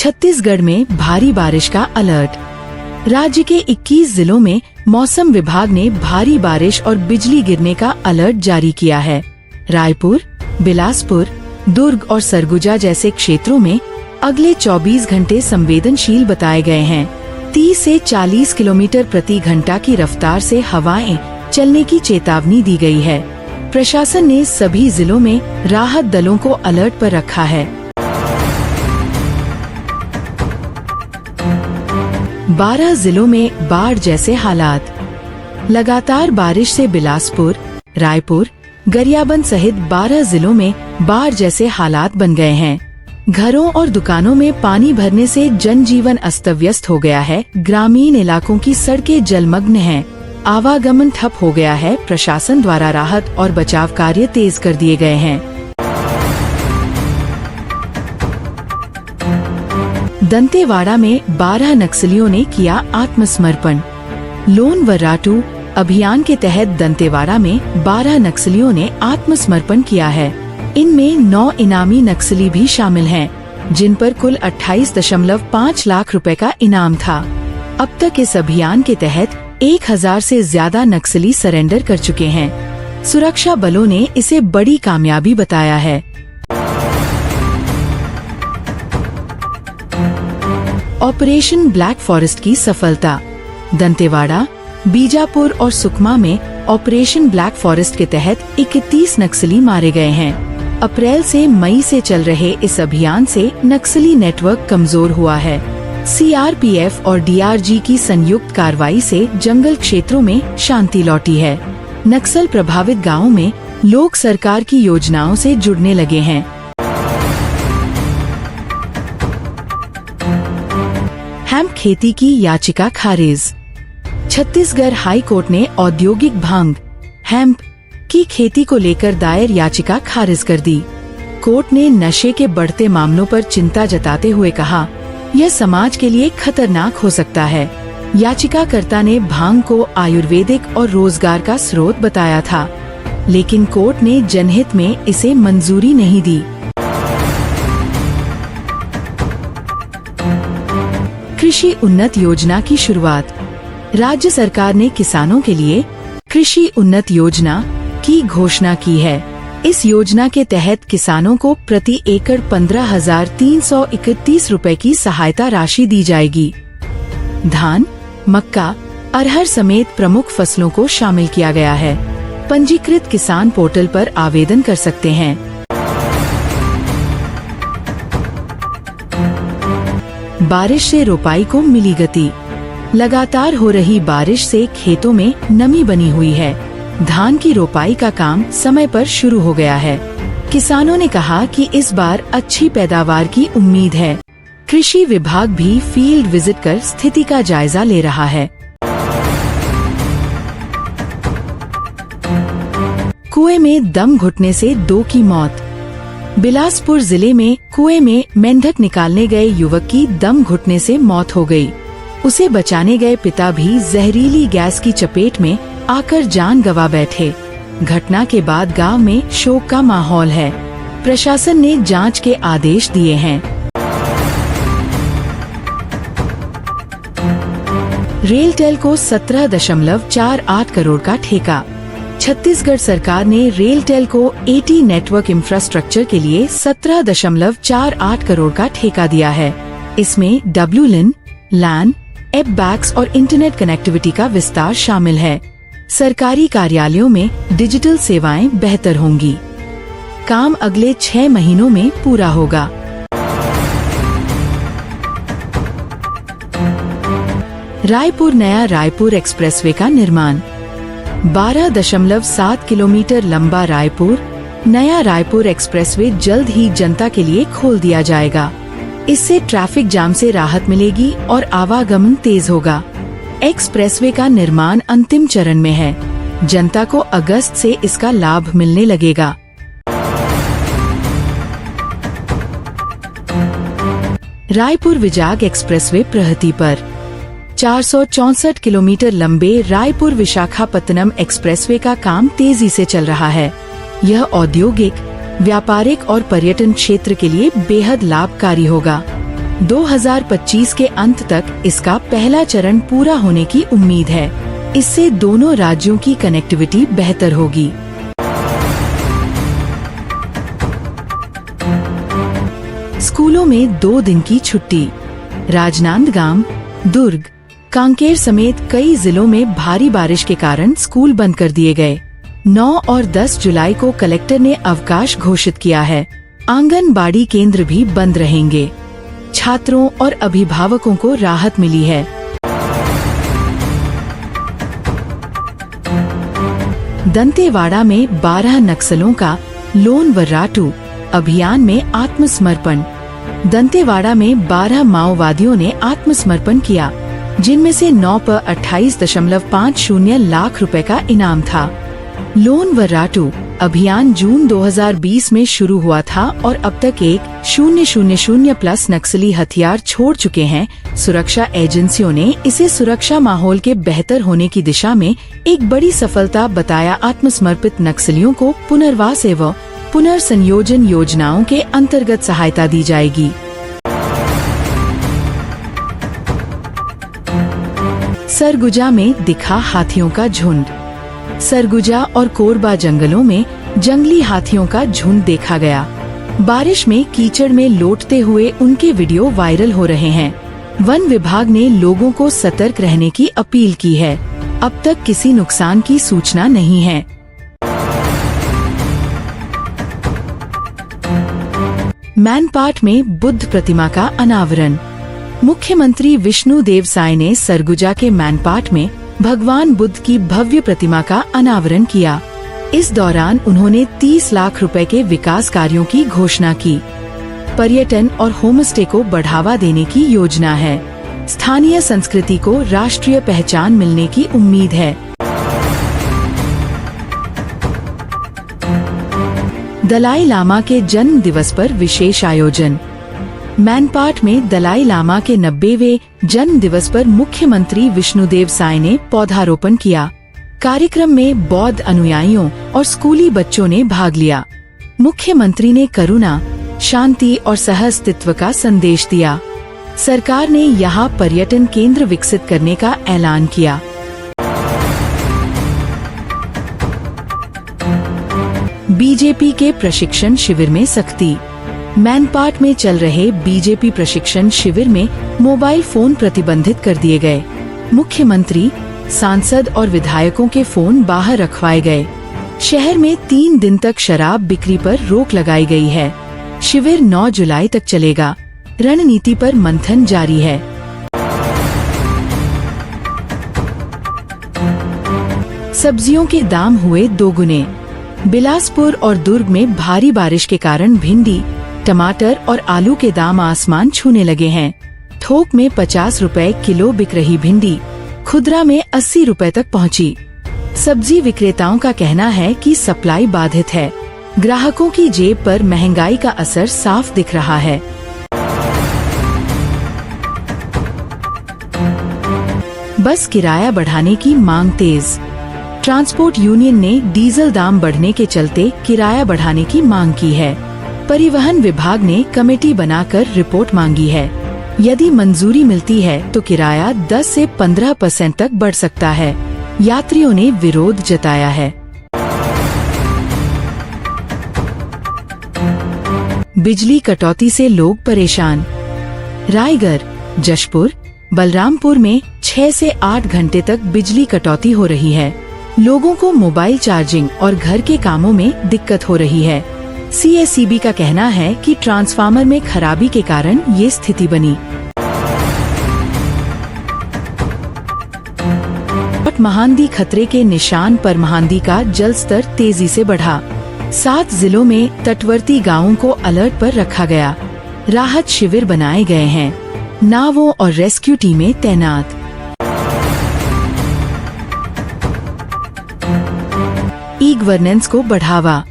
छत्तीसगढ़ में भारी बारिश का अलर्ट। राज्य के 21 जिलों में मौसम विभाग ने भारी बारिश और बिजली गिरने का अलर्ट जारी किया है। रायपुर, बिलासपुर, दुर्ग और सरगुजा जैसे क्षेत्रों में अगले 24 घंटे संवेदनशील बताए गए हैं। 30 से 40 किलोमीटर प्रति घंटा की रफ्तार से हवाएं चलने की चेतावनी दी गई है। प्रशासन ने सभी जिलों में राहत दलों को अलर्ट पर रखा है। 12 जिलों में बाढ़ जैसे हालात। लगातार बारिश से बिलासपुर, रायपुर, गरियाबंद सहित 12 जिलों में बाढ़ जैसे हालात बन गए हैं। घरों और दुकानों में पानी भरने से जनजीवन अस्त व्यस्त हो गया है। ग्रामीण इलाकों की सड़कें जलमग्न हैं। आवागमन ठप हो गया है। प्रशासन द्वारा राहत और बचाव कार्य तेज कर दिए गए हैं। दंतेवाड़ा में 12 नक्सलियों ने किया आत्मसमर्पण। लोन वर्राटू अभियान के तहत दंतेवाड़ा में 12 नक्सलियों ने आत्मसमर्पण किया है। इनमें 9 इनामी नक्सली भी शामिल हैं, जिन पर कुल 28.5 लाख रुपए का इनाम था। अब तक इस अभियान के तहत 1000 से ज्यादा नक्सली सरेंडर कर चुके हैं। सुरक्षा बलों ने इसे बड़ी कामयाबी बताया है। ऑपरेशन ब्लैक फॉरेस्ट की सफलता। दंतेवाड़ा, बीजापुर और सुकमा में ऑपरेशन ब्लैक फॉरेस्ट के तहत 31 नक्सली मारे गए हैं। अप्रैल से मई से चल रहे इस अभियान से नक्सली नेटवर्क कमजोर हुआ है। सीआरपीएफ और डीआरजी की संयुक्त कार्रवाई से जंगल क्षेत्रों में शांति लौटी है। नक्सल प्रभावित गांवों में लोग सरकार की योजनाओं से जुड़ने लगे हैं। हेम्प खेती की याचिका खारिज। छत्तीसगढ़ हाई कोर्ट ने औद्योगिक भांग हेम्प की खेती को लेकर दायर याचिका खारिज कर दी। कोर्ट ने नशे के बढ़ते मामलों पर चिंता जताते हुए कहा, यह समाज के लिए खतरनाक हो सकता है। याचिकाकर्ता ने भांग को आयुर्वेदिक और रोजगार का स्रोत बताया था, लेकिन कोर्ट ने जनहित में इसे मंजूरी नहीं दी। कृषि उन्नत योजना की शुरुआत। राज्य सरकार ने किसानों के लिए कृषि उन्नत योजना की घोषणा की है। इस योजना के तहत किसानों को प्रति एकड़ 15,331 रुपए की सहायता राशि दी जाएगी। धान, मक्का, अरहर समेत प्रमुख फसलों को शामिल किया गया है। पंजीकृत किसान पोर्टल पर आवेदन कर सकते हैं। बारिश से रोपाई को मिली गति। लगातार हो रही बारिश से खेतों में नमी बनी हुई है। धान की रोपाई का काम समय पर शुरू हो गया है। किसानों ने कहा कि इस बार अच्छी पैदावार की उम्मीद है। कृषि विभाग भी फील्ड विजिट कर स्थिति का जायजा ले रहा है। कुएं में दम घुटने से 2 की मौत। बिलासपुर जिले में कुएं में मेंढक निकालने गए युवक की दम घुटने से मौत हो गई। उसे बचाने गए पिता भी जहरीली गैस की चपेट में आकर जान गंवा बैठे। घटना के बाद गांव में शोक का माहौल है। प्रशासन ने जांच के आदेश दिए हैं। रेलटेल को 17.48 करोड़ का ठेका। छत्तीसगढ़ सरकार ने रेलटेल को एटी नेटवर्क इंफ्रास्ट्रक्चर के लिए 17.48 करोड़ का ठेका दिया है। इसमें WLAN, LAN, ऐप बैक्स और इंटरनेट कनेक्टिविटी का विस्तार शामिल है। सरकारी कार्यालयों में डिजिटल सेवाएं बेहतर होंगी। काम अगले 6 महीनों में पूरा होगा। रायपुर नया रायपुर एक्सप्रेसवे का निर्माण। 12.7 किलोमीटर लंबा रायपुर नया रायपुर एक्सप्रेसवे जल्द ही जनता के लिए खोल दिया जाएगा। इससे ट्रैफिक जाम से राहत मिलेगी और आवागमन तेज होगा। एक्सप्रेसवे का निर्माण अंतिम चरण में है। जनता को अगस्त से इसका लाभ मिलने लगेगा। रायपुर विजाग एक्सप्रेसवे प्रगति पर। 464 किलोमीटर लंबे रायपुर विशाखापत्तनम एक्सप्रेसवे का काम तेजी से चल रहा है। यह औद्योगिक, व्यापारिक और पर्यटन क्षेत्र के लिए बेहद लाभकारी होगा। 2025 के अंत तक इसका पहला चरण पूरा होने की उम्मीद है। इससे दोनों राज्यों की कनेक्टिविटी बेहतर होगी। स्कूलों में 2 दिन की छुट्टी। राजनांदगांव, दुर्ग, कांकेर समेत कई जिलों में भारी बारिश के कारण स्कूल बंद कर दिए गए। 9 और 10 जुलाई को कलेक्टर ने अवकाश घोषित किया है। आंगनबाड़ी केंद्र भी बंद रहेंगे। छात्रों और अभिभावकों को राहत मिली है। दंतेवाड़ा में 12 नक्सलों का लोन वर्राटू अभियान में आत्मसमर्पण। दंतेवाड़ा में 12 माओवादियों ने आत्मसमर्पण किया, जिनमें से 9 पर 28.50 लाख रुपए का इनाम था। लोन वर्राटू अभियान जून 2020 में शुरू हुआ था और अब तक 1,000+ नक्सली हथियार छोड़ चुके हैं। सुरक्षा एजेंसियों ने इसे सुरक्षा माहौल के बेहतर होने की दिशा में एक बड़ी सफलता बताया। आत्मसमर्पित नक्सलियों को पुनर्वास एवं पुनर्संयोजन योजनाओं के अंतर्गत सहायता दी जाएगी। सरगुजा में दिखा हाथियों का झुंड। सरगुजा और कोरबा जंगलों में जंगली हाथियों का झुंड देखा गया। बारिश में कीचड़ में लोटते हुए उनके वीडियो वायरल हो रहे हैं। वन विभाग ने लोगों को सतर्क रहने की अपील की है। अब तक किसी नुकसान की सूचना नहीं है। मैनपाट में बुद्ध प्रतिमा का अनावरण। मुख्यमंत्री विष्णुदेव साय ने सरगुजा के मैनपाट में भगवान बुद्ध की भव्य प्रतिमा का अनावरण किया। इस दौरान उन्होंने 30 लाख रुपए के विकास कार्यों की घोषणा की। पर्यटन और होमस्टे को बढ़ावा देने की योजना है। स्थानीय संस्कृति को राष्ट्रीय पहचान मिलने की उम्मीद है। दलाई लामा के जन्म दिवस पर विशेष आयोजन। मैनपाट में दलाई लामा के 90वें जन्म दिवस पर मुख्यमंत्री विष्णुदेव साय ने पौधारोपण किया। कार्यक्रम में बौद्ध अनुयायियों और स्कूली बच्चों ने भाग लिया। मुख्यमंत्री ने करुणा, शांति और सह-अस्तित्व का संदेश दिया। सरकार ने यहाँ पर्यटन केंद्र विकसित करने का ऐलान किया। बीजेपी के प्रशिक्षण शिविर में सख्ती। मैनपाट में चल रहे बीजेपी प्रशिक्षण शिविर में मोबाइल फोन प्रतिबंधित कर दिए गए। मुख्यमंत्री, सांसद और विधायकों के फोन बाहर रखवाए गए। शहर में 3 दिन तक शराब बिक्री पर रोक लगाई गई है। शिविर 9 जुलाई तक चलेगा। रणनीति पर मंथन जारी है। सब्जियों के दाम हुए दोगुने। बिलासपुर और दुर्ग में भारी बारिश के कारण भिंडी, टमाटर और आलू के दाम आसमान छूने लगे हैं। थोक में 50 रुपए किलो बिक रही भिंडी खुदरा में 80 रुपए तक पहुंची। सब्जी विक्रेताओं का कहना है कि सप्लाई बाधित है। ग्राहकों की जेब पर महंगाई का असर साफ दिख रहा है। बस किराया बढ़ाने की मांग तेज। ट्रांसपोर्ट यूनियन ने डीजल दाम बढ़ने के चलते किराया बढ़ाने की मांग की है। परिवहन विभाग ने कमेटी बनाकर रिपोर्ट मांगी है। यदि मंजूरी मिलती है तो किराया 10 से 15% तक बढ़ सकता है। यात्रियों ने विरोध जताया है। बिजली कटौती से लोग परेशान। रायगढ़, जशपुर, बलरामपुर में 6 से 8 घंटे तक बिजली कटौती हो रही है। लोगों को मोबाइल चार्जिंग और घर के कामों में दिक्कत हो रही है। CSEB का कहना है कि ट्रांसफार्मर में खराबी के कारण ये स्थिति बनी। महानदी खतरे के निशान पर। महानदी का जल स्तर तेजी से बढ़ा। 7 जिलों में तटवर्ती गांवों को अलर्ट पर रखा गया। राहत शिविर बनाए गए हैं। नावों और रेस्क्यू टीमें तैनात। ई-गवर्नेंस को बढ़ावा।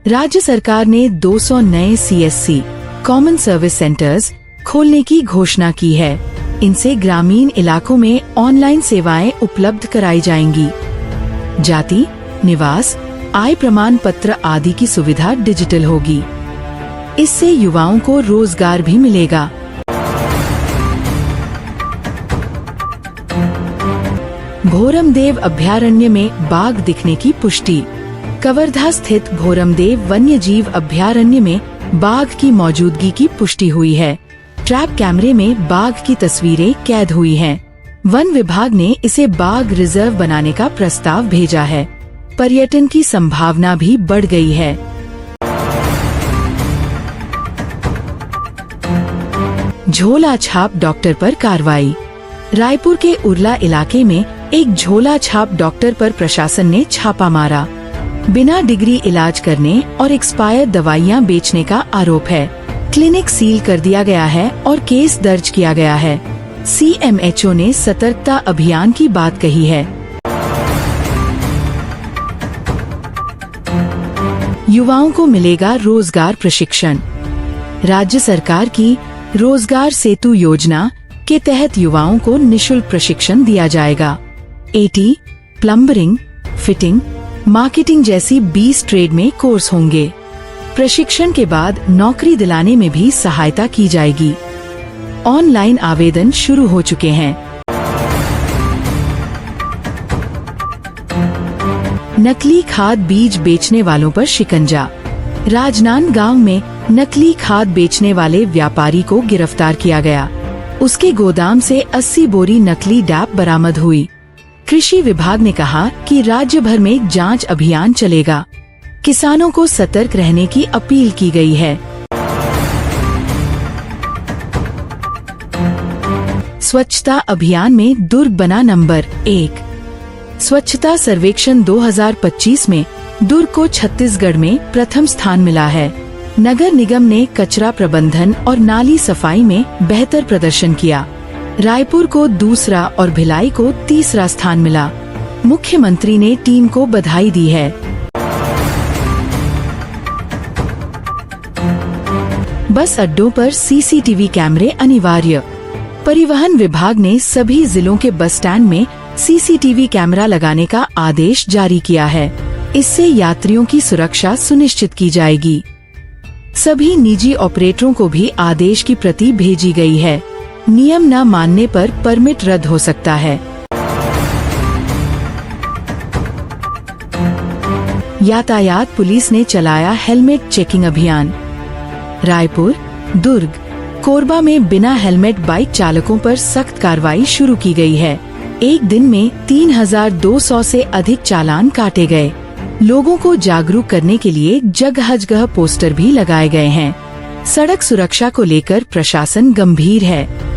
राज्य सरकार ने 200 नए CSC कॉमन सर्विस सेंटर्स खोलने की घोषणा की है। इनसे ग्रामीण इलाकों में ऑनलाइन सेवाएं उपलब्ध कराई जाएंगी। जाति, निवास, आय प्रमाण पत्र आदि की सुविधा डिजिटल होगी। इससे युवाओं को रोजगार भी मिलेगा। भोरमदेव अभयारण्य में बाघ दिखने की पुष्टि। कवर्धा स्थित भोरमदेव वन्यजीव अभयारण्य में बाघ की मौजूदगी की पुष्टि हुई है। ट्रैप कैमरे में बाघ की तस्वीरें कैद हुई हैं। वन विभाग ने इसे बाघ रिजर्व बनाने का प्रस्ताव भेजा है। पर्यटन की संभावना भी बढ़ गई है। झोला छाप डॉक्टर पर कार्रवाई। रायपुर के उरला इलाके में एक झोला छाप डॉक्टर पर प्रशासन ने छापा मारा। बिना डिग्री इलाज करने और एक्सपायर दवाइयां बेचने का आरोप है। क्लिनिक सील कर दिया गया है और केस दर्ज किया गया है। CMHO ने सतर्कता अभियान की बात कही है। युवाओं को मिलेगा रोजगार प्रशिक्षण। राज्य सरकार की रोजगार सेतु योजना के तहत युवाओं को निशुल्क प्रशिक्षण दिया जाएगा। AT, प्लम्बरिंग, फिटिंग, मार्केटिंग जैसी 20 ट्रेड में कोर्स होंगे। प्रशिक्षण के बाद नौकरी दिलाने में भी सहायता की जाएगी। ऑनलाइन आवेदन शुरू हो चुके हैं। नकली खाद बीज बेचने वालों पर शिकंजा। राजनांदगांव में नकली खाद बेचने वाले व्यापारी को गिरफ्तार किया गया। उसके गोदाम से 80 बोरी नकली डैप बरामद हुई। कृषि विभाग ने कहा कि राज्य भर में जांच अभियान चलेगा। किसानों को सतर्क रहने की अपील की गई है। स्वच्छता अभियान में दुर्ग बना नंबर 1। स्वच्छता सर्वेक्षण 2025 में दुर्ग को छत्तीसगढ़ में प्रथम स्थान मिला है। नगर निगम ने कचरा प्रबंधन और नाली सफाई में बेहतर प्रदर्शन किया। रायपुर को दूसरा और भिलाई को तीसरा स्थान मिला। मुख्यमंत्री ने टीम को बधाई दी है। बस अड्डों पर CCTV कैमरे अनिवार्य। परिवहन विभाग ने सभी जिलों के बस स्टैंड में CCTV कैमरा लगाने का आदेश जारी किया है। इससे यात्रियों की सुरक्षा सुनिश्चित की जाएगी। सभी निजी ऑपरेटरों को भी आदेश की प्रति भेजी गई है। नियम न मानने पर परमिट रद्द हो सकता है। यातायात पुलिस ने चलाया हेलमेट चेकिंग अभियान। रायपुर, दुर्ग, कोरबा में बिना हेलमेट बाइक चालकों पर सख्त कार्रवाई शुरू की गई है। एक दिन में 3200 से अधिक चालान काटे गए। लोगों को जागरूक करने के लिए जगह जगह पोस्टर भी लगाए गए हैं। सड़क सुरक्षा को लेकर प्रशासन गंभीर है।